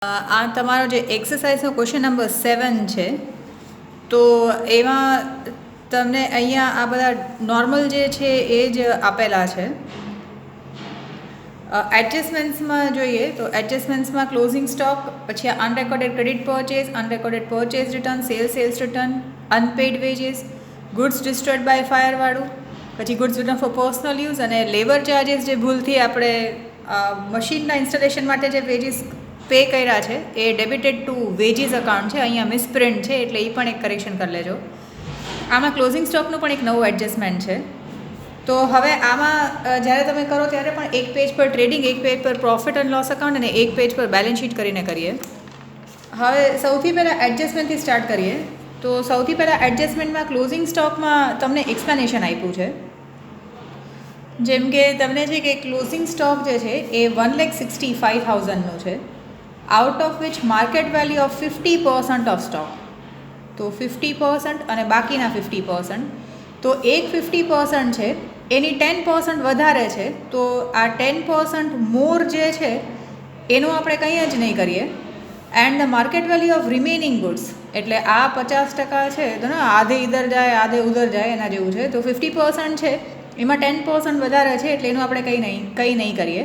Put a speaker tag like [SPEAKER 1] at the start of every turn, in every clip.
[SPEAKER 1] આ તમારો જે એક્સરસાઇઝનો ક્વેશ્ચન નંબર 7 છે, તો એમાં તમને અહીંયા આ બધા નોર્મલ જે છે એ જ આપેલા છે. એડજસ્ટમેન્ટ્સમાં જોઈએ તો એડજસ્ટમેન્ટ્સમાં ક્લોઝિંગ સ્ટોક, પછી unrecorded credit purchase return, sales return, unpaid wages, goods destroyed by ફાયરવાળું, પછી goods return for personal use અને લેબર ચાર્જીસ જે ભૂલથી આપણે મશીનના ઇન્સ્ટોલેશન માટે જે વેજીસ પે કર્યા છે એ ડેબિટેડ ટુ વેજીસ અકાઉન્ટ છે. અહીંયા મિસપ્રિન્ટ છે એટલે એ પણ એક કરેક્શન કરી લેજો. આમાં ક્લોઝિંગ સ્ટોકનું પણ એક નવું એડજસ્ટમેન્ટ છે. તો હવે આમાં જ્યારે તમે કરો ત્યારે પણ એક પેજ પર ટ્રેડિંગ, એક પેજ પર પ્રોફિટ એન્ડ લોસ અકાઉન્ટ અને એક પેજ પર બેલેન્સ શીટ કરીને કરીએ. હવે સૌથી પહેલાં એડજસ્ટમેન્ટથી સ્ટાર્ટ કરીએ. તો સૌથી પહેલાં એડજસ્ટમેન્ટમાં ક્લોઝિંગ સ્ટોકમાં તમને એક્સપ્લેનેશન આપ્યું છે. જેમ કે તમને છે કે ક્લોઝિંગ સ્ટોક જે છે એ 1,65,000નું છે, out of which market value of 50% of stock. તો 50% અને બાકીના 50%. તો એક 50% છે એની 10% વધારે છે, તો આ 10% મોર જે છે એનું આપણે કંઈ જ નહીં કરીએ. And the market value of remaining goods, એટલે આ 50% છે તો ને આધે ઇધર જાય આધે ઉધર જાય એના જેવું છે. તો 50% છે એમાં 10% વધારે છે એટલે એનું આપણે કંઈ નહીં કરીએ.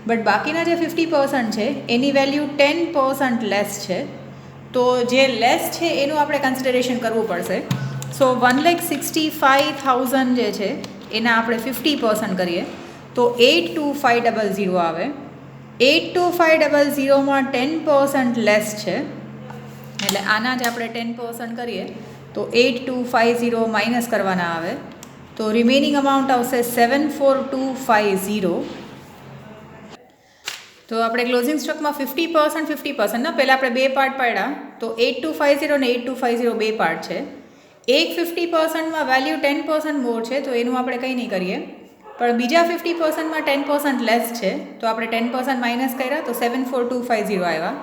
[SPEAKER 1] બટ બાકીના જે 50% છે એની વેલ્યુ 10% લેસ છે, તો જે લેસ છે એનું આપણે કન્સિડરેશન કરવું પડશે. સો 1,65,000 જે છે એના આપણે 50% કરીએ તો 82500 આવે. 82500માં 10% લેસ છે એટલે આના જ આપણે 10% કરીએ તો 8250 માઇનસ કરવાના આવે. તો રિમેનિંગ અમાઉન્ટ આવશે 74250. તો આપણે ક્લોઝિંગ સ્ટોકમાં 50% ના પહેલાં આપણે બે પાર્ટ પાડ્યા, તો 8250 અને 8250 બે પાર્ટ છે. એક 50%માં વેલ્યુ 10% મોર છે તો એનું આપણે કંઈ નહીં કરીએ, પણ બીજા 50%માં 10% લેસ છે તો આપણે 10% માઇનસ કર્યા તો 74250 આવ્યા.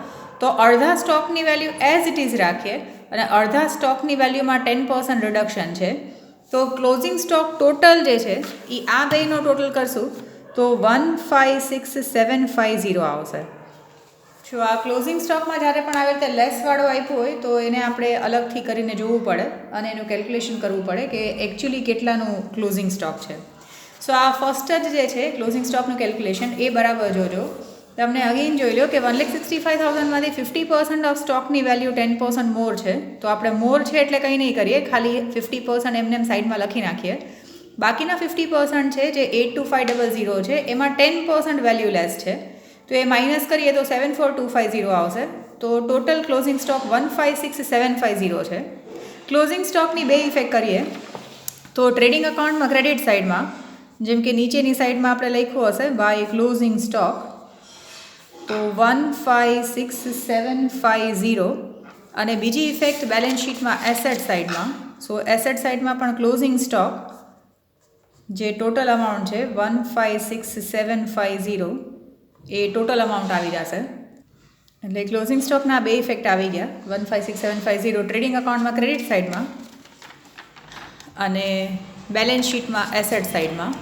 [SPEAKER 1] તો અડધા સ્ટોકની વેલ્યુ એઝ ઇટ ઇઝ રાખીએ અને અડધા સ્ટોકની વેલ્યુમાં 10% રિડક્શન છે. તો ક્લોઝિંગ સ્ટોક ટોટલ જે છે એ આ બેનો ટોટલ કરશું તો 156,750 આવશે. જો આ ક્લોઝિંગ સ્ટોકમાં જ્યારે પણ આવી રીતે લેસવાળો આપ્યું હોય તો એને આપણે અલગથી કરીને જોવું પડે અને એનું કેલ્ક્યુલેશન કરવું પડે કે એકચ્યુઅલી કેટલાનું ક્લોઝિંગ સ્ટોક છે. સો આ ફર્સ્ટ જ જે છે ક્લોઝિંગ સ્ટોકનું કેલ્ક્યુલેશન એ બરાબર જોજો. તમને અગેન જોઈ લો કે 1,65,000માંથી 50% ઓફ સ્ટોકની વેલ્યુ 10% મોર છે, તો આપણે મોર છે એટલે કંઈ નહીં કરીએ, ખાલી 50% એમને સાઈડમાં લખી નાખીએ. બાકીના 50% છે જે 82500 છે એમાં 10% વેલ્યુ લેસ છે, તો એ માઇનસ કરીએ તો 74250 આવશે. તો ટોટલ ક્લોઝિંગ સ્ટોક 156,750 છે. ક્લોઝિંગ સ્ટોકની બે ઇફેક્ટ કરીએ તો ટ્રેડિંગ અકાઉન્ટમાં ક્રેડિટ સાઇડમાં જેમ કે નીચેની સાઇડમાં આપણે લખ્યું હશે બાય ક્લોઝિંગ સ્ટોક, તો 156,750. અને બીજી ઇફેક્ટ બેલેન્સ શીટમાં એસેટ સાઇડમાં. સો એસેટ સાઇડમાં પણ ક્લોઝિંગ સ્ટોક જે ટોટલ અમાઉન્ટ છે 156,750 એ ટોટલ અમાઉન્ટ આવી જશે. એટલે ક્લોઝિંગ સ્ટોકના બે ઇફેક્ટ આવી ગયા, 156,750 ટ્રેડિંગ અકાઉન્ટમાં ક્રેડિટ સાઇડમાં અને બેલેન્સ શીટમાં એસેટ સાઇડમાં.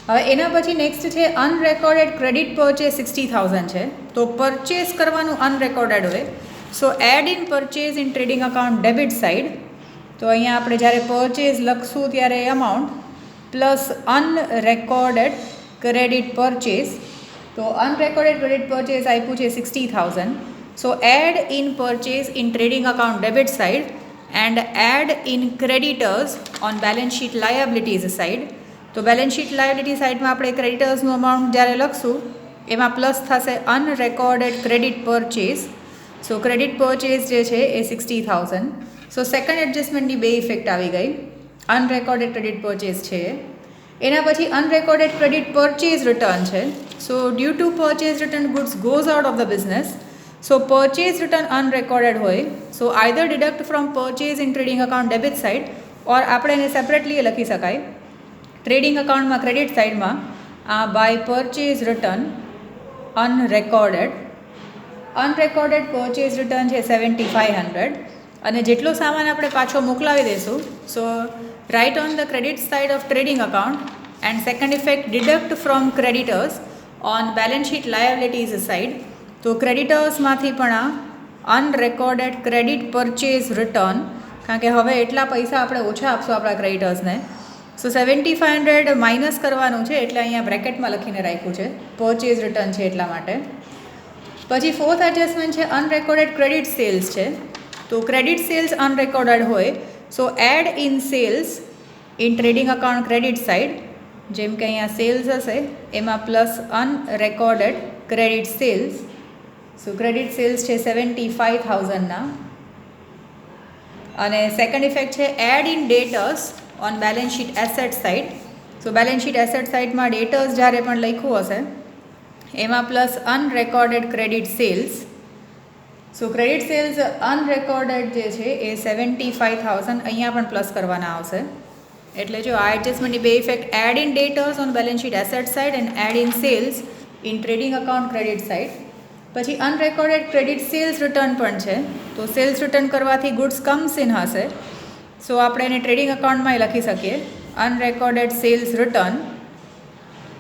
[SPEAKER 1] હવે એના પછી નેક્સ્ટ છે અનરેકોર્ડેડ ક્રેડિટ પરચેઝ 60,000 છે. તો પરચેસ કરવાનું અનરેકોર્ડેડ હોય, so add in purchase in trading account debit side. તો અહીંયા આપણે જ્યારે પરચેઝ લખશું ત્યારે amount plus unrecorded credit purchase. તો અનરેકોર્ડેડ ક્રેડિટ પરચેઝ આપ્યું છે 60,000. So add in purchase in trading account debit side and add in creditors on balance sheet liabilities side. તો બેલેન્સ શીટ લાયબિલિટી સાઇડમાં આપણે ક્રેડિટર્સનું અમાઉન્ટ જ્યારે લખશું એમાં પ્લસ થશે unrecorded credit purchase. So credit purchase જે છે એ 60,000. સો સેકન્ડ એડજસ્ટમેન્ટની બે ઇફેક્ટ આવી ગઈ. અનરેકોર્ડેડ ક્રેડિટ પરચેઝ છે. એના પછી અનરેકોર્ડેડ ક્રેડિટ પરચેઝ રિટર્ન છે. So due to purchase return goods goes out of the business. So purchase return unrecorded હોય, so either deduct from purchase in trading account debit side or આપણે એને separately લખી શકાય. Trading અકાઉન્ટમાં credit સાઇડમાં આ by purchase return unrecorded purchase return છે 7,500. અને જેટલો સામાન આપણે પાછો મોકલાવી દઈશું, so right on the credit side of trading account and second effect deduct from creditors on balance sheet liabilities side. તો ક્રેડિટર્સમાંથી પણ આ અનરેકોર્ડેડ ક્રેડિટ પરચેઝ રિટર્ન, કારણ કે હવે એટલા પૈસા આપણે ઓછા આપશું આપણા ક્રેડિટર્સને, સો 7500 માઇનસ કરવાનું છે, એટલે અહીંયા બ્રેકેટમાં લખીને રાખ્યું છે, પરચેઝ રિટર્ન છે એટલા માટે. પછી ફોર્થ એડજસ્ટમેન્ટ છે અનરેકોર્ડેડ ક્રેડિટ સેલ્સ છે. તો ક્રેડિટ સેલ્સ અનરેકોર્ડેડ હોય so add in sales in trading account credit side, જેમ કે અહીંયા સેલ્સ હશે એમાં plus unrecorded credit sales. So credit sales છે 75,000ના. અને સેકન્ડ ઇફેક્ટ છે add in debtors on balance sheet asset side. So balance sheet asset સાઇડમાં ડેટર્સ જ્યારે પણ લખ્યું હશે એમાં plus unrecorded credit sales. So credit sales unrecorded જે છે એ 75,000 અહીંયા પણ પ્લસ કરવાના આવશે. એટલે જો આ એડજસ્ટમેન્ટની બે effect add in debtors on balance sheet asset side and add in sales in trading account credit side. પછી અનરેકોર્ડેડ ક્રેડિટ સેલ્સ રિટર્ન પણ છે. તો સેલ્સ રિટર્ન કરવાથી ગુડ્સ કમ્સ ઇન હશે, સો આપણે એને ટ્રેડિંગ અકાઉન્ટમાં લખી શકીએ અનરેકોર્ડેડ સેલ્સ રિટર્ન.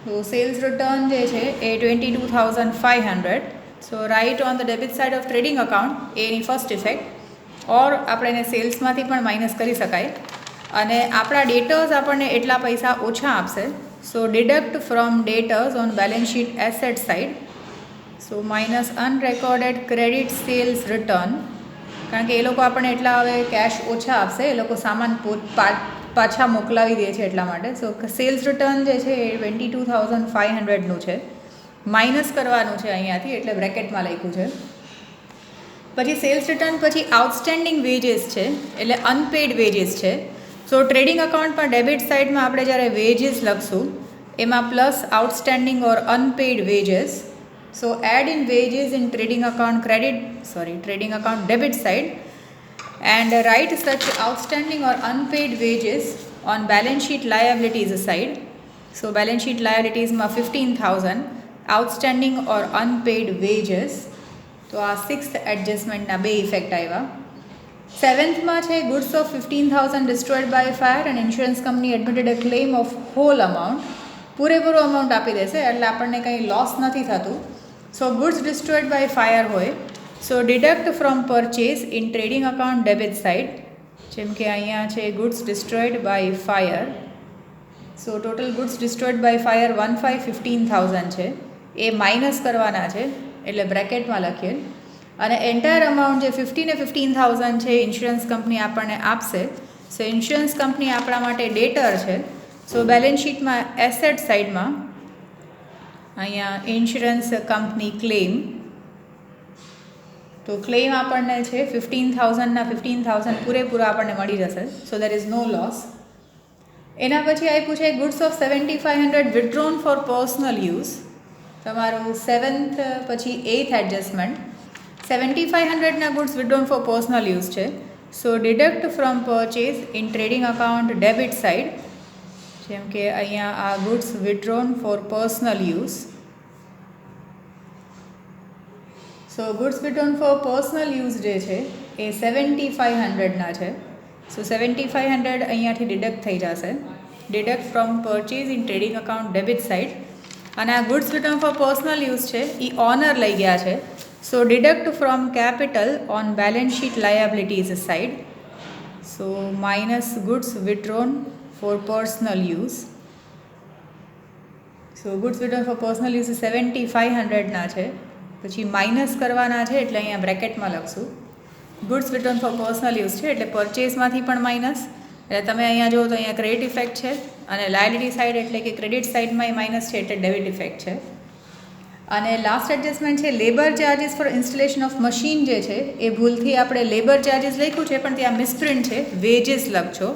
[SPEAKER 1] તો સેલ્સ રિટર્ન જે છે એ 22,500. So right on the debit side of trading account એની ફર્સ્ટ ઇફેક્ટ, ઓર આપણે એને સેલ્સમાંથી પણ માઇનસ કરી શકાય. અને આપણા ડેટર્સ આપણને એટલા પૈસા ઓછા આપશે, so deduct from debtors on balance sheet asset side. So minus unrecorded credit sales return, કારણ કે એ લોકો આપણને એટલા હવે કેશ ઓછા આપશે, એ લોકો સામાન પાછા મોકલાવી દે છે એટલા માટે. સો સેલ્સ રિટર્ન જે છે એ 22,500નું છે, માઇનસ કરવાનું છે અહીંયાથી, એટલે બ્રેકેટમાં લખ્યું છે. પછી સેલ્સ રિટર્ન પછી આઉટસ્ટેન્ડિંગ વેજીસ છે, એટલે અનપેડ વેજીસ છે. સો ટ્રેડિંગ અકાઉન્ટમાં ડેબિટ સાઇડમાં આપણે જ્યારે વેજીસ લખશું એમાં plus outstanding or unpaid wages. So add in wages in trading account trading account debit side and write such outstanding or unpaid wages on balance sheet liabilities side. So balance sheet liabilities માં 15,000 outstanding or unpaid wages. તો આ sixth એડજસ્ટમેન્ટના બે effect આવ્યા. સેવન્થમાં છે goods of 15,000 destroyed by fire and insurance company admitted a claim of whole amount. પૂરેપૂરો amount આપી દેશે એટલે આપણને કંઈ લોસ નથી થતું. So goods destroyed by fire હોય so deduct from purchase in trading account debit side, જેમ કે અહીંયા છે goods destroyed by fire. So total goods destroyed by fire 15,000 છે, એ માઇનસ કરવાના છે, એટલે બ્રેકેટમાં લખીએ. અને એન્ટાયર અમાઉન્ટ જે 15,000 છે ઇન્સ્યોરન્સ કંપની આપણને આપશે. સો ઇન્સ્યોરન્સ કંપની આપણા માટે ડેટર છે. સો બેલેન્સ શીટમાં એસેટ સાઇડમાં અહીંયા ઇન્સ્યોરન્સ કંપની ક્લેમ, તો ક્લેમ આપણને છે 15,000ના 15,000 પૂરેપૂરા આપણને મળી જશે. So there is no loss. એના પછી આપ્યું છે goods of 7,500 withdrawn for personal use. તમારું સેવન્થ પછી એઇથ એડજસ્ટમેન્ટ 7,500ના goods withdrawn for personal use છે. So deduct from purchase in trading account debit side, જેમ કે અહીંયા આ goods withdrawn for personal use. So goods withdrawn for personal use જે છે એ 7,500ના છે. સો 7,500 અહીંયાથી ડિડક્ટ થઈ જશે, deduct from purchase in trading account debit side. અને આ goods withdrawn for personal use છે એ ઓનર લઈ ગયા છે. So deduct from capital on balance sheet liabilities side. So minus goods withdrawn for personal use. So goods withdrawn for personal use 7,500ના છે, પછી માઇનસ કરવાના છે, એટલે અહીંયા બ્રેકેટમાં લખશું goods withdrawn for personal use છે, એટલે પરચેઝમાંથી પણ માઇનસ. એટલે તમે અહીંયા જુઓ તો અહીંયા ક્રેડિટ ઇફેક્ટ છે, અને લાયબિલિટી સાઇડ એટલે કે ક્રેડિટ સાઇડમાં એ માઇનસ છે, એટલે ડેબિટ ઇફેક્ટ છે. અને લાસ્ટ એડજસ્ટમેન્ટ છે labour charges for installation of machine જે છે એ ભૂલથી આપણે લેબર ચાર્જીસ લખ્યું છે, પણ ત્યાં મિસપ્રિન્ટ છે, વેજીસ લખજો.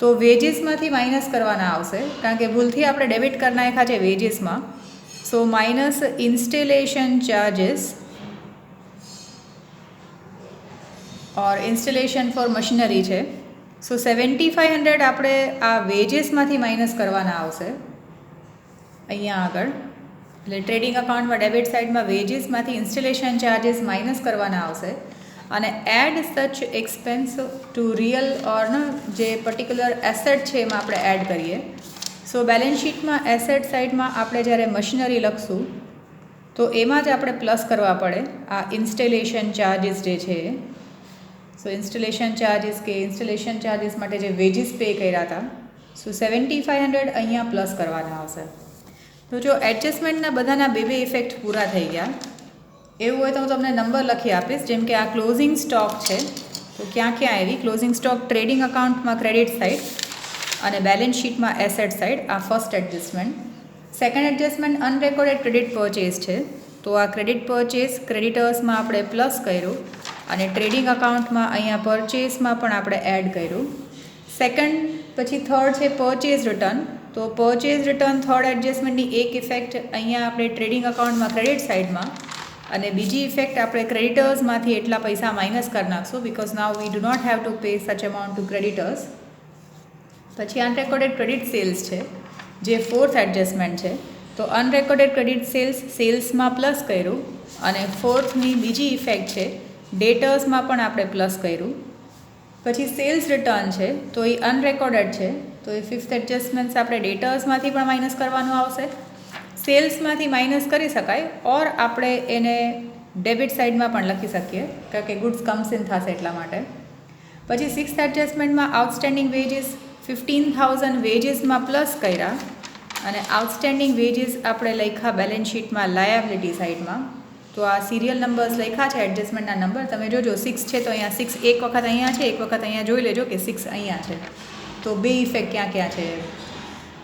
[SPEAKER 1] તો વેજીસમાંથી માઇનસ કરવાના આવશે, કારણ કે ભૂલથી આપણે ડેબિટ કરી નાખ્યા છે વેજીસમાં. સો માઇનસ ઇન્સ્ટોલેશન ચાર્જીસ ઓર ઇન્સ્ટોલેશન ફોર મશીનરી છે. સો 7,500 આપણે આ વેજીસમાંથી માઇનસ કરવાના આવશે અહીંયા આગળ. એટલે ટ્રેડિંગ અકાઉન્ટમાં ડેબિટ સાઇડમાં વેજીસમાંથી ઇન્સ્ટોલેશન ચાર્જીસ માઇનસ કરવાના આવશે. અને એડ સચ એક્સપેન્સ ટુ રિયલ ઓર જે પર્ટિક્યુલર એસેટ છે એમાં આપણે એડ કરીએ. સો બેલેન્સ શીટમાં એસેટ સાઇડમાં આપણે જ્યારે મશીનરી લખશું તો એમાં જ આપણે પ્લસ કરવા પડે આ ઇન્સ્ટોલેશન ચાર્જીસ જે છે એ. સો ઇન્સ્ટોલેશન ચાર્જીસ માટે જે વેજીસ પે કર્યા હતા, સો 7500 અહીંયા પ્લસ કરવાના આવશે. તો જો એડજસ્ટમેન્ટના બધાના બે ઇફેક્ટ પૂરા થઈ ગયા, એવું હોય તો હું તમને નંબર લખી આપીશ. જેમ કે આ ક્લોઝિંગ સ્ટોક છે, તો ક્યાં આવી ક્લોઝિંગ સ્ટોક ટ્રેડિંગ અકાઉન્ટમાં ક્રેડિટ સાઇડ અને બેલેન્સ શીટમાં એસેટ સાઇડ, આ first adjustment. Second adjustment unrecorded credit purchase છે, તો આ ક્રેડિટ પરચેઝ ક્રેડિટર્સમાં આપણે પ્લસ કર્યું અને ટ્રેડિંગ અકાઉન્ટમાં અહીંયા પરચેઝમાં પણ આપણે એડ કર્યું. સેકન્ડ પછી થર્ડ છે પરચેઝ રિટર્ન, તો પરચેઝ રિટર્ન થર્ડ એડજસ્ટમેન્ટની એક ઇફેક્ટ અહીંયા આપણે ટ્રેડિંગ અકાઉન્ટમાં ક્રેડિટ સાઇડમાં, અને બીજી ઇફેક્ટ આપણે ક્રેડિટર્સમાંથી એટલા પૈસા માઇનસ કરી નાખશું, because now we do not have to pay such amount to creditors. પછી અનરેકોર્ડેડ ક્રેડિટ સેલ્સ છે, જે ફોર્થ એડજસ્ટમેન્ટ છે, તો અનરેકોર્ડેડ ક્રેડિટ સેલ્સમાં પ્લસ કર્યું અને ફોર્થની બીજી ઇફેક્ટ છે ડેટર્સમાં પણ આપણે પ્લસ કર્યું. પછી સેલ્સ રિટર્ન છે, તો એ અનરેકોર્ડેડ છે, તો એ ફિફ્થ એડજસ્ટમેન્ટ્સ આપણે ડેટર્સમાંથી પણ માઇનસ કરવાનું આવશે. સેલ્સમાંથી માઇનસ કરી શકાય, ઓર આપણે એને ડેબિટ સાઇડમાં પણ લખી શકીએ, કારણ કે ગુડ્સ કમ્સ ઇન થશે એટલા માટે. પછી સિક્સ્થ એડજસ્ટમેન્ટમાં આઉટસ્ટેન્ડિંગ વેજીસ 15,000 વેજીસમાં પ્લસ કર્યા અને આઉટસ્ટેન્ડિંગ વેજીસ આપણે લખ્યા બેલેન્સ શીટમાં લાયબિલિટી સાઇડમાં. તો આ સિરિયલ નંબર્સ લખ્યા છે એડજસ્ટમેન્ટના નંબર, તમે જોજો 6 છે તો અહીંયા 6 એક વખત અહીંયા છે, એક વખત અહીંયા જોઈ લેજો કે 6 અહીંયા છે. તો બે ઇફેક્ટ ક્યાં છે.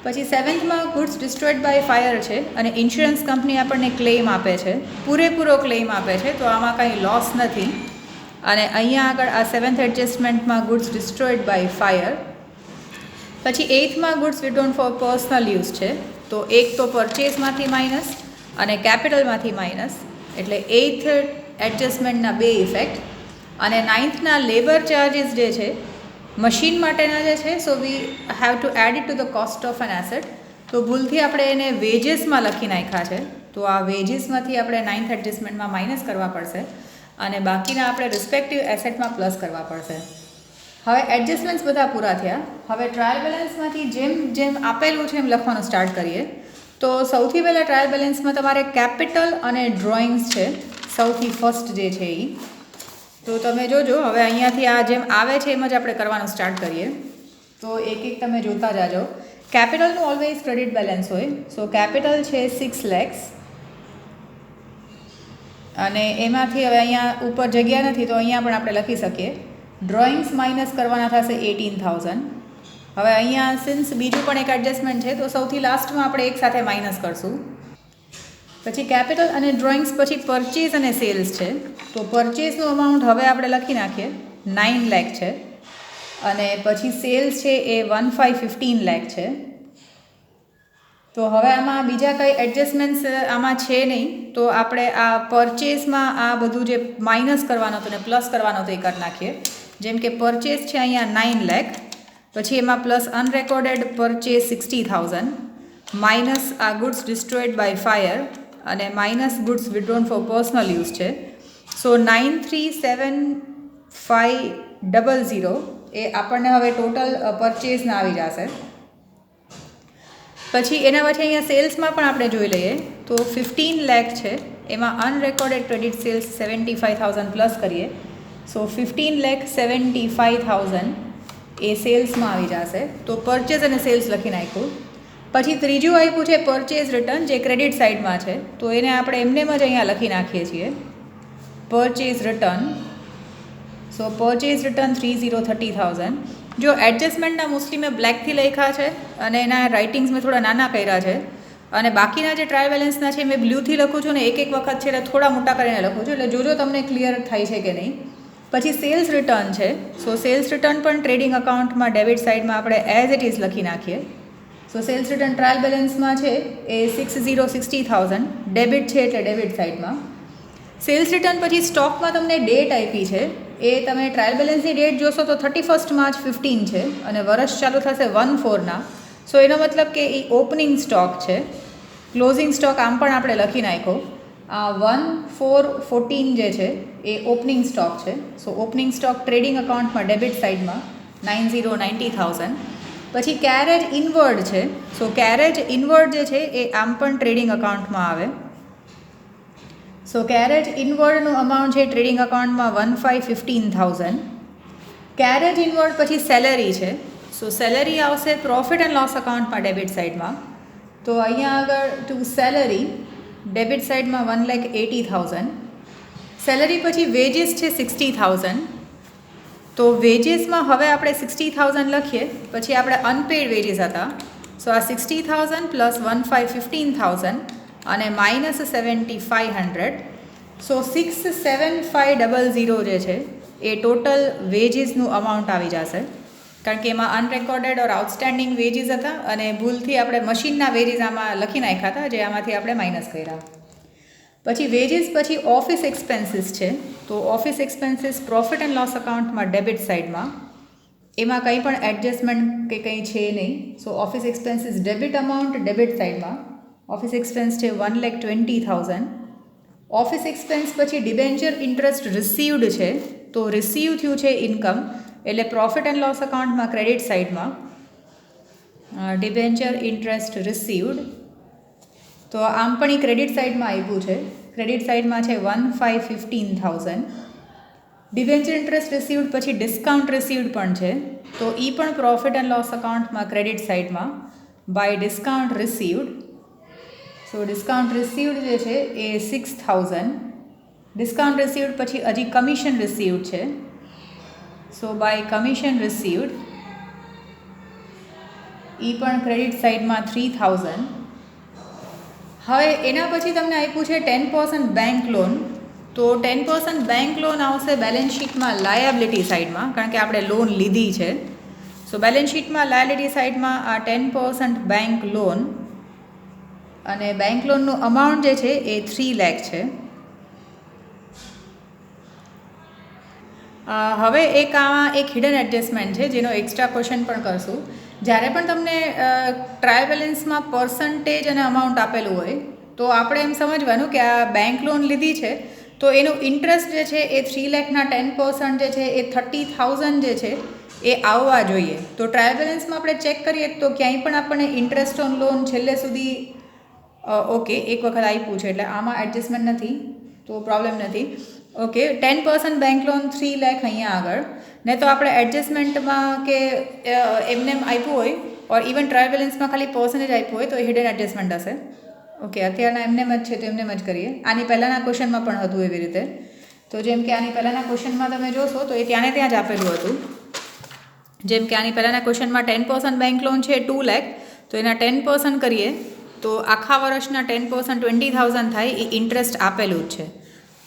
[SPEAKER 1] પછી સેવન્થમાં ગુડ્સ ડિસ્ટ્રોયડ બાય ફાયર છે અને ઇન્સ્યોરન્સ કંપની આપણને ક્લેમ આપે છે, પૂરેપૂરો ક્લેમ આપે છે, તો આમાં કંઈ લોસ નથી. અને અહીંયા આગળ આ seventh એડજસ્ટમેન્ટમાં goods destroyed by fire. પછી એઇથમાં goods withdrawn for personal use છે, તો એક તો પરચેઝમાંથી માઇનસ અને કેપિટલમાંથી માઇનસ, એટલે એઇથ એડજસ્ટમેન્ટના બે ઇફેક્ટ. અને નાઇન્થના લેબર ચાર્જીસ જે છે મશીન માટેના જે છે, so we have to add it to the cost of an asset, તો ભૂલથી આપણે એને વેજીસમાં લખી નાખ્યા છે, તો આ વેજીસમાંથી આપણે નાઇન્થ એડજસ્ટમેન્ટમાં માઇનસ કરવા પડશે અને બાકીના આપણે રિસ્પેક્ટિવ એસેટમાં પ્લસ કરવા પડશે. હવે એડજસ્ટમેન્ટ્સ બધા પૂરા થયા. હવે ટ્રાયલ બેલેન્સમાંથી જેમ જેમ આપેલું છે એમ લખવાનું સ્ટાર્ટ કરીએ. તો સૌથી પહેલાં ટ્રાયલ બેલેન્સમાં તમારે કેપિટલ અને ડ્રોઈંગ્સ છે, સૌથી ફર્સ્ટ જે છે એ. તો તમે જોજો, હવે અહીંયાથી આ જેમ આવે છે એમ જ આપણે કરવાનું સ્ટાર્ટ કરીએ. તો એક એક તમે જોતા જાજો. કેપિટલનું ઓલવેઝ ક્રેડિટ બેલેન્સ હોય, સો કેપિટલ છે 6 lakhs અને એમાંથી હવે અહીંયા ઉપર જગ્યા નથી તો અહીંયા પણ આપણે લખી શકીએ. ડ્રોઈંગ્સ માઇનસ કરવાના થશે 18,000. હવે અહીંયા સિન્સ બીજું પણ એક એડજસ્ટમેન્ટ છે, તો સૌથી લાસ્ટમાં આપણે એક સાથે માઇનસ કરશું. પછી કેપિટલ અને ડ્રોઈંગ્સ પછી પરચેઝ અને સેલ્સ છે, તો પરચેઝનું અમાઉન્ટ હવે આપણે લખી નાખીએ 9 lakh છે અને પછી સેલ્સ છે એ 1515 lakh છે. તો હવે આમાં બીજા કંઈ એડજસ્ટમેન્ટ્સ આમાં છે નહીં, તો આપણે આ પરચેઝમાં આ બધું જે માઇનસ કરવાનો હતો ને પ્લસ કરવાનો હતો એ કરી નાખીએ. જેમ કે પરચેઝ છે અહીંયા 9 lakh, પછી એમાં પ્લસ અનરેકોર્ડેડ પરચેઝ 60,000, માઇનસ આ ગુડ્સ ડિસ્ટ્રોયડ બાય ફાયર અને minus goods withdrawn for personal use છે. સો 937500 એ આપણને હવે ટોટલ પરચેઝના આવી જશે. પછી એના પછી અહીંયા સેલ્સમાં પણ આપણે જોઈ લઈએ તો 15 lakh છે, એમાં અનરેકોર્ડેડ ક્રેડિટ સેલ્સ 75,000 પ્લસ કરીએ, સો 15,75,000 એ સેલ્સમાં આવી જશે. તો પરચેઝ અને સેલ્સ લખી નાખ્યું. પછી ત્રીજું આપ્યું છે પરચેઝ રિટર્ન, જે ક્રેડિટ સાઇડમાં છે, તો એને આપણે એમનેમ જ અહીંયા લખી નાખીએ છીએ પરચેઝ રિટર્ન. સો પરચેઝ રિટર્ન 30,30,000. જો એડજસ્ટમેન્ટના મોસ્ટલી મેં બ્લેકથી લખ્યા છે અને એના રાઇટિંગ્સ મેં થોડા નાના કર્યા છે અને બાકીના જે ટ્રાયલ બેલેન્સના છે મેં બ્લૂથી લખું છું ને એક વખત છે એટલે થોડા મોટા કરીને લખું છું, એટલે જોજો તમને ક્લિયર થાય છે કે નહીં. પછી સેલ્સ રિટર્ન છે, સો સેલ્સ રિટર્ન પણ ટ્રેડિંગ અકાઉન્ટમાં ડેબિટ સાઇડમાં આપણે એઝ ઇટ ઇઝ લખી નાખીએ. સો સેલ્સ રિટર્ન ટ્રાયલ બેલેન્સમાં છે એ 60,60,000 ડેબિટ છે એટલે ડેબિટ સાઇડમાં. સેલ્સ રિટર્ન પછી સ્ટોકમાં તમને ડેટ આપી છે, એ તમે ટ્રાયલ બેલેન્સની ડેટ જોશો તો 31 March 15 છે અને વર્ષ ચાલુ થશે 1/4ના. સો એનો મતલબ કે એ ઓપનિંગ સ્ટોક છે. ક્લોઝિંગ સ્ટોક આમ પણ આપણે લખી નાખ્યો. આ 1/4/14 જે છે એ ઓપનિંગ સ્ટોક છે. સો ઓપનિંગ સ્ટોક ટ્રેડિંગ અકાઉન્ટમાં ડેબિટ સાઇડમાં 90,90,000. પછી કેરેજ ઇનવર્ડ છે, સો કેરેજ ઇનવર્ડ જે છે એ આમ પણ ટ્રેડિંગ અકાઉન્ટમાં આવે. સો કેરેજ ઇનવર્ડનું અમાઉન્ટ છે ટ્રેડિંગ અકાઉન્ટમાં 1,515,000. કેરેજ ઇનવર્ડ પછી સેલરી છે. સો સેલરી આવશે પ્રોફિટ એન્ડ લોસ અકાઉન્ટમાં ડેબિટ સાઇડમાં. તો અહીંયા આગળ ટુ સેલરી ડેબિટ સાઇડમાં 1,80,000. સેલરી પછી વેજીસ છે 60,000. તો વેજીસમાં હવે આપણે 60,000 લખીએ, પછી આપણે અનપેડ વેજીસ હતા. સો આ 60,000 પ્લસ 1,515,000 અને માઇનસ 7,500. સો 6,7,500 જે છે એ ટોટલ વેજીસનું અમાઉન્ટ આવી જશે. કારણ કે એમાં અનરેકોર્ડેડ ઓર આઉટસ્ટેન્ડિંગ વેજીસ હતા અને ભૂલથી આપણે મશીનના વેજીસ આમાં લખી નાખ્યા હતા, જે આમાંથી આપણે માઇનસ કર્યા. પછી વેજીસ પછી ઓફિસ એક્સપેન્સીસ છે. તો office expenses profit and loss અકાઉન્ટમાં ડેબિટ સાઇડમાં, એમાં કંઈ પણ એડજસ્ટમેન્ટ કે કંઈ છે નહીં. So office expenses debit amount debit સાઇડમાં. ઓફિસ એક્સપેન્સ છે 1,20,000. ઓફિસ એક્સપેન્સ પછી ડિબેન્ચર ઇન્ટરેસ્ટ રિસીવ્ડ છે. તો રિસીવ થયું છે ઇન્કમ, એટલે પ્રોફિટ એન્ડ લોસ અકાઉન્ટમાં ક્રેડિટ સાઇડમાં ડિબેન્ચર ઇન્ટરેસ્ટ રિસીવ્ડ. તો આમ પણ એ ક્રેડિટ સાઇડમાં આપ્યું છે. ક્રેડિટ સાઇડમાં છે 1,515,000. ડિબેન્ચર ઇન્ટરેસ્ટ રિસીવ્ડ પછી ડિસ્કાઉન્ટ રિસીવ્ડ પણ છે. તો એ પણ પ્રોફિટ એન્ડ લોસ અકાઉન્ટમાં ક્રેડિટ સાઇડમાં by discount received. So discount received જે છે એ 6,000. ડિસ્કાઉન્ટ રિસીવ્ડ પછી હજી કમિશન રિસીવ્ડ છે. સો બાય કમિશન રિસીવ્ડ એ પણ ક્રેડિટ સાઇડમાં 3,000. હવે એના પછી તમને આપ્યું છે 10% બેંક લોન. તો 10% બેંક લોન આવશે બેલેન્સ શીટમાં લાયબિલિટી સાઇડમાં, કારણ કે આપણે લોન લીધી છે. સો બેલેન્સ શીટમાં લાયબિલિટી સાઇડમાં આ 10% બેંક લોન, અને બેંક લોનનું અમાઉન્ટ જે છે એ 3 લાખ છે. હવે એક હિડન એડજસ્ટમેન્ટ છે જેનો એક્સ્ટ્રા ક્વેશ્ચન પણ કરશું. જ્યારે પણ તમને ટ્રાયલ બેલેન્સમાં પર્સન્ટેજ અને અમાઉન્ટ આપેલું હોય તો આપણે એમ સમજવાનું કે આ બેંક લોન લીધી છે તો એનું ઇન્ટરેસ્ટ જે છે એ 3 લાખના 10% જે છે એ 30,000 જે છે એ આવવા જોઈએ. તો ટ્રાયલ બેલેન્સમાં આપણે ચેક કરીએ તો ક્યાંય પણ આપણને ઇન્ટરેસ્ટ ઓન લોન છેલ્લે સુધી ઓકે એક વખત આપ્યું છે, એટલે આમાં એડજસ્ટમેન્ટ નથી તો પ્રોબ્લેમ નથી. ઓકે 10% બેંક લોન 3 લાખ અહીંયા આગળ ને, તો આપણે એડજસ્ટમેન્ટમાં કે એમને આપ્યું હોય ઓર ઇવન ટ્રાયલ બેલેન્સમાં ખાલી પર્સન્ટેજ આપ્યું હોય તો એ હિડન એડજસ્ટમેન્ટ હશે. ઓકે અત્યારના એમને જ છે તો એમને જ કરીએ. આની પહેલાંના ક્વેશ્ચનમાં પણ હતું એવી રીતે. તો જેમ કે આની પહેલાંના ક્વેશ્ચનમાં તમે જોશો તો એ ત્યાં જ આપેલું હતું. જેમ કે આની પહેલાંના ક્વેશ્ચનમાં 10% બેંક લોન છે 2 લાખ, તો એના 10% કરીએ તો આખા વર્ષના 10% 20,000 થાય. એ ઇન્ટરેસ્ટ આપેલું જ છે.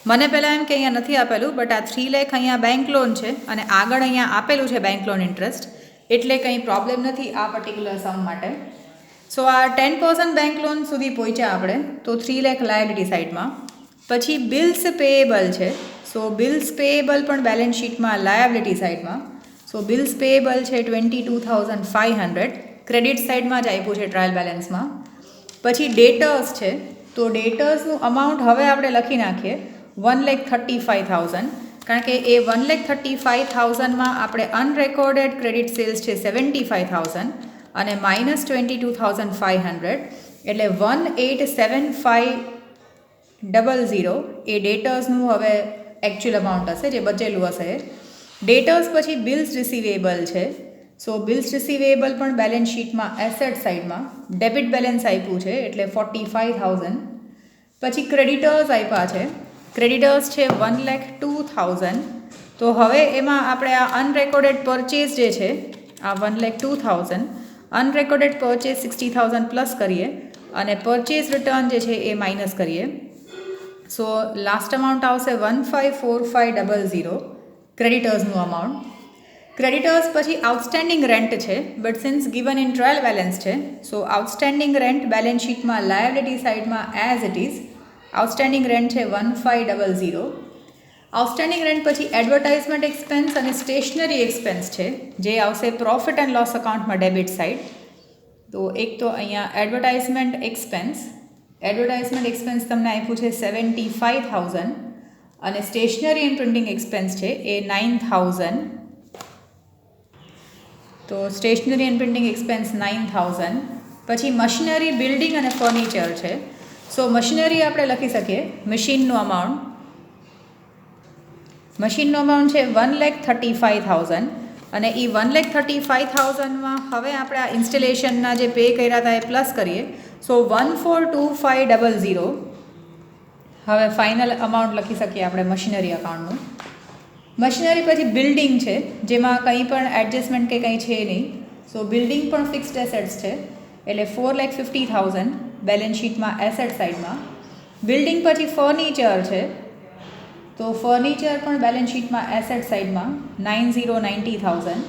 [SPEAKER 1] મને પહેલાં એમ કે અહીંયા નથી આપેલું, બટ આ 3 લાખ અહીંયા બેંક લોન છે અને આગળ અહીંયા આપેલું છે બેંક લોન ઇન્ટરેસ્ટ, એટલે કંઈ પ્રોબ્લેમ નથી આ પર્ટિક્યુલર સમ માટે. સો આ 10% બેંક લોન સુધી પહોંચ્યા આપણે, તો 3 લાખ લાયબિલિટી સાઇડમાં. પછી બિલ્સ પેએબલ છે. સો બિલ્સ પેએબલ પણ બેલેન્સ શીટમાં લાયબિલિટી સાઇડમાં. સો બિલ્સ પેએબલ છે 22,500 ક્રેડિટ સાઇડમાં જ આપ્યું છે ટ્રાયલ બેલેન્સમાં. પછી ડેટર્સ છે. તો ડેટર્સનું અમાઉન્ટ હવે આપણે લખી નાખીએ 1,35,000, કારણ કે એ 1,35,000માં આપણે અનરેકોર્ડેડ ક્રેડિટ સેલ્સ છે 75,000 અને માઇનસ 22,500, એટલે 18,75,000 એ ડેટર્સનું હવે એકચ્યુઅલ અમાઉન્ટ હશે જે બચેલું હશે. ડેટર્સ પછી બિલ્સ રિસીવેબલ છે. સો બિલ્સ રિસીવેબલ પણ બેલેન્સ શીટમાં એસેટ સાઇડમાં ડેબિટ બેલેન્સ આપ્યું છે એટલે 45,000. પછી ક્રેડિટર્સ આપ્યા છે. ક્રેડિટર્સ છે 1,02,000. તો હવે એમાં આપણે આ અનરેકોર્ડેડ પરચેઝ જે છે આ 1,02,000 અનરેકોર્ડેડ પરચેઝ 60,000 પ્લસ કરીએ અને પરચેઝ રિટર્ન જે છે એ માઇનસ કરીએ. સો લાસ્ટ અમાઉન્ટ આવશે 15,45,000 ક્રેડિટર્સનું અમાઉન્ટ. ક્રેડિટર્સ પછી આઉટસ્ટેન્ડિંગ રેન્ટ છે, but since given in trial balance છે, સો આઉટસ્ટેન્ડિંગ રેન્ટ બેલેન્સ શીટમાં લાયબિલિટી સાઇડમાં as it is outstanding rent છે 15,000. આઉટસ્ટેન્ડિંગ રેન્ટ પછી એડવર્ટાઇઝમેન્ટ એક્સપેન્સ અને સ્ટેશનરી એક્સપેન્સ છે જે આવશે પ્રોફિટ એન્ડ લોસ અકાઉન્ટમાં ડેબિટ સાઇડ. તો એક તો અહીંયા એડવર્ટાઇઝમેન્ટ એક્સપેન્સ તમને આપ્યું છે 75,000 અને સ્ટેશનરી એન્ડ પ્રિન્ટિંગ એક્સપેન્સ છે એ 9,000. તો સ્ટેશનરી એન્ડ પ્રિન્ટિંગ એક્સપેન્સ 9,000. પછી મશીનરી બિલ્ડિંગ અને ફર્નિચર છે. સો મશીનરી આપણે લખી શકીએ મશીનનું અમાઉન્ટ. મશીનનો અમાઉન્ટ છે 1,35,000 અને એ 1,35,000માં હવે આપણે આ ઇન્સ્ટોલેશનના જે પે કર્યા હતા એ પ્લસ કરીએ. સો 142500 હવે ફાઇનલ અમાઉન્ટ લખી શકીએ આપણે મશીનરી અકાઉન્ટનું. મશીનરી પછી બિલ્ડિંગ છે જેમાં કંઈ પણ એડજસ્ટમેન્ટ કે કંઈ છે નહીં. સો બિલ્ડિંગ પણ ફિક્સ્ડ એસેટ્સ છે એટલે 4,50,000 બેલેન્સ શીટમાં એસેટ સાઇડમાં. બિલ્ડિંગ પછી ફર્નિચર છે તો ફર્નિચર પણ બેલેન્સ શીટમાં એસેટ સાઇડમાં 90,90,000.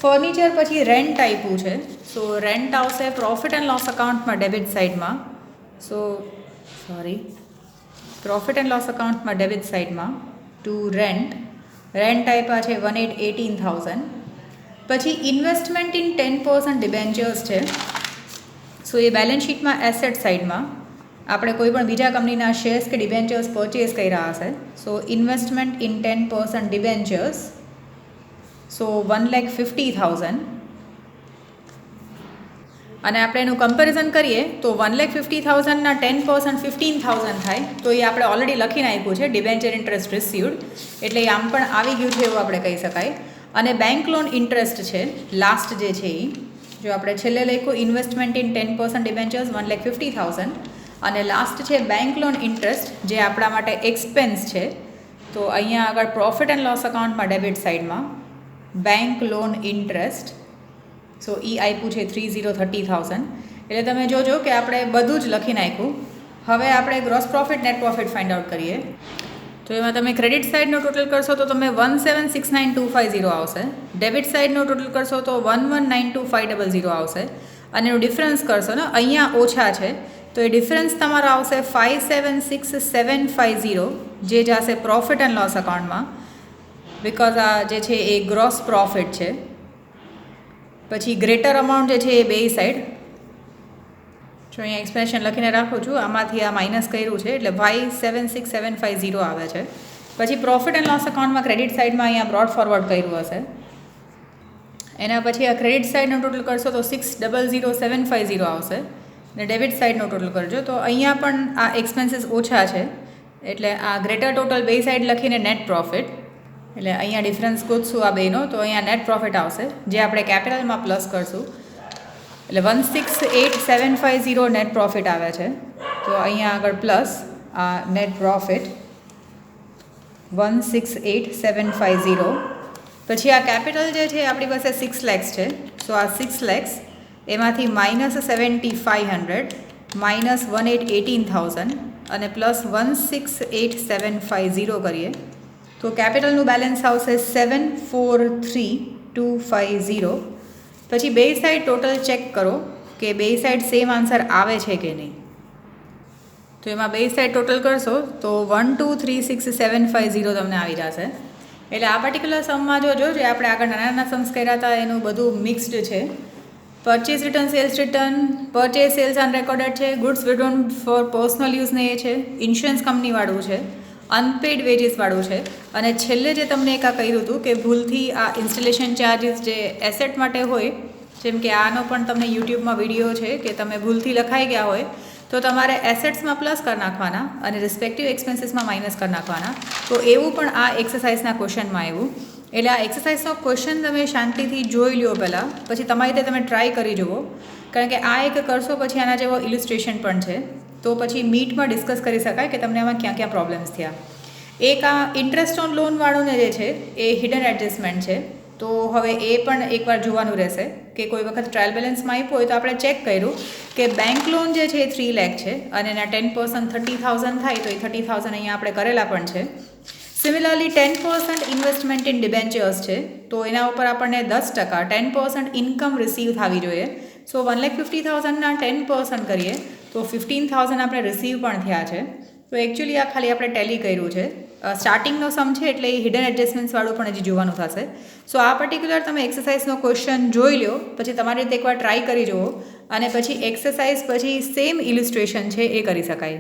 [SPEAKER 1] ફર્નિચર પછી રેન્ટ આપ્યું છે સો રેન્ટ આવશે પ્રોફિટ એન્ડ લોસ અકાઉન્ટમાં ડેબિટ સાઇડમાં. પ્રોફિટ એન્ડ લોસ અકાઉન્ટમાં ડેબિટ સાઇડમાં ટુ રેન્ટ આપ્યા છે 1,18,000. પછી ઇન્વેસ્ટમેન્ટ ઇન 10% ડિબેન્ચર્સ છે સો એ બેલેન્સ શીટમાં એસેટ સાઇડમાં આપણે કોઈ પણ બીજા કંપનીના શેર્સ કે ડિબેન્ચર્સ પરચેઝ કર્યા હશે. સો ઇન્વેસ્ટમેન્ટ ઇન 10% ડિબેન્ચર્સ સો 1,50,000 અને આપણે એનું કમ્પેરિઝન કરીએ તો 1,50,000ના 10% 15,000 થાય તો એ આપણે ઓલરેડી લખીને આપ્યું છે ડિબેન્ચર ઇન્ટરેસ્ટ રિસીવ્ડ એટલે એ આમ પણ આવી ગયું છે એવું આપણે કહી શકાય. અને બેંક લોન ઇન્ટરેસ્ટ છે લાસ્ટ જે છે એ જો આપણે છેલ્લે લખ્યું ઇન્વેસ્ટમેન્ટ ઇન 10% ડિબેન્ચર્સ 1,50,000 અને લાસ્ટ છે બેંક લોન ઇન્ટરેસ્ટ જે આપણા માટે એક્સપેન્સ છે. તો અહીંયા આગળ પ્રોફિટ એન્ડ લોસ અકાઉન્ટમાં ડેબિટ સાઇડમાં બેંક લોન ઇન્ટરેસ્ટ સો એ આપ્યું છે 30,30,000 એટલે તમે જોજો કે આપણે બધું જ લખી નાખ્યું. હવે આપણે gross profit net profit find out કરીએ તો એમાં તમે ક્રેડિટ સાઇડનો ટોટલ કરશો તો તમે 1,76,9,250 આવશે. ડેબિટ સાઇડનો ટોટલ કરશો તો 1,1,92,500 આવશે અને એનું ડિફરન્સ કરશો ને અહીંયા ઓછા છે તો એ ડિફરન્સ તમારો આવશે 5,76,750 જે જશે પ્રોફિટ એન્ડ લોસ અકાઉન્ટમાં બિકોઝ આ જે છે એ ગ્રોસ પ્રોફિટ છે. પછી ગ્રેટર અમાઉન્ટ જે છે એ બે સાઈડ જો અહીંયા એક્સપ્રેશન લખીને રાખું છું આમાંથી આ માઇનસ કર્યું છે એટલે 5,76,750 આવે છે. પછી પ્રોફિટ એન્ડ લોસ અકાઉન્ટમાં ક્રેડિટ સાઇડમાં અહીંયા બ્રોડ ફોરવર્ડ કર્યું હશે. એના પછી આ ક્રેડિટ સાઇડનો ટોટલ કરશો તો 6,00,750 આવશે અને ડેબિટ સાઇડનો ટોટલ કરજો તો અહીંયા પણ આ એક્સપેન્સીસ ઓછા છે એટલે આ ગ્રેટર ટોટલ બે સાઇડ લખીને નેટ પ્રોફિટ એટલે અહીંયા ડિફરન્સ ગોતશું આ બેનો તો અહીંયા નેટ પ્રોફિટ આવશે જે આપણે કેપિટલમાં પ્લસ કરશું એટલે 1,68,750 નેટ પ્રોફિટ આવે છે. તો અહીંયા આગળ પ્લસ આ નેટ પ્રોફિટ 1,68,750. પછી આ કેપિટલ જે છે આપણી પાસે 6 lakhs છે સો આ 6 lakhs એમાંથી -7,500 -1,18,000 અને પ્લસ 1,68,750 કરીએ તો કેપિટલનું બેલેન્સ આવશે 7,43,250. પછી બે સાઈડ ટોટલ ચેક કરો કે બે સાઈડ સેમ આન્સર આવે છે કે નહીં. તો એમાં બે સાઈડ ટોટલ કરશો તો 1,236,750 તમને આવી જશે. એટલે આ પર્ટિક્યુલર સમમાં જોજો જે આપણે આગળ નાના નાના સમ્સ કર્યા હતા એનું બધું મિક્સ્ડ છે. Purchase return sales return purchase sales unrecorded છે ગુડ્સ વિડ્રોન ફોર પર્સનલ યુઝને એ છે ઇન્સ્યોરન્સ કંપનીવાળું છે અનપેડ વેજીસવાળું છે અને છેલ્લે જે તમને એક આ કહ્યું હતું કે ભૂલથી આ ઇન્સ્ટોલેશન ચાર્જીસ જે એસેટ માટે હોય જેમ કે આનો પણ તમને યુટ્યુબમાં વિડીયો છે કે તમે ભૂલથી લખાઈ ગયા હોય તો તમારે એસેટ્સમાં પ્લસ કરી નાખવાના અને રિસ્પેક્ટિવ એક્સપેન્સીસમાં માઇનસ કરી નાખવાના. તો એવું પણ આ એક્સરસાઇઝના ક્વેશ્ચનમાં આવ્યું. એટલે આ એક્સરસાઇઝનો ક્વેશ્ચન તમે શાંતિથી જોઈ લો પહેલાં પછી તમારી રીતે તમે ટ્રાય કરી જુઓ કારણ કે આ એક કરશો પછી આના જેવો ઇલિસ્ટ્રેશન પણ છે તો પછી મીટમાં ડિસ્કસ કરી શકાય કે તમને આમાં ક્યાં ક્યાં પ્રોબ્લેમ્સ થયા. એક આ ઇન્ટરેસ્ટ ઓન લોનવાળું જે છે એ હિડન એડજસ્ટમેન્ટ છે તો હવે એ પણ એકવાર જોવાનું રહેશે કે કોઈ વખત ટ્રાયલ બેલેન્સમાં આપ્યું હોય તો આપણે ચેક કર્યું કે બેંક લોન જે છે એ 3 lakh છે અને એના 10% 30,000 થાય તો એ 30,000 અહીંયા આપણે કરેલા પણ છે. સિમિલરલી 10% ઇન્વેસ્ટમેન્ટ ઇન ડિબેન્ચર્સ છે તો એના ઉપર આપણને 10% 10% ઇન્કમ રિસીવ થવી જોઈએ. સો 1,50,000ના 10% કરીએ તો 15,000 આપણે રિસીવ પણ થયા છે. તો એકચ્યુઅલી આ ખાલી આપણે ટેલી કર્યું છે. સ્ટાર્ટિંગનો સમ છે એટલે એ હિડન એડજસ્ટમેન્ટ્સવાળું પણ હજી જોવાનું થશે. સો આ પર્ટિક્યુલર તમે એક્સરસાઇઝનો ક્વેશ્ચન જોઈ લો પછી તમારી રીતે એકવાર ટ્રાય કરી જુઓ અને પછી એક્સરસાઇઝ પછી સેમ ઇલિસ્ટ્રેશન છે એ કરી શકાય.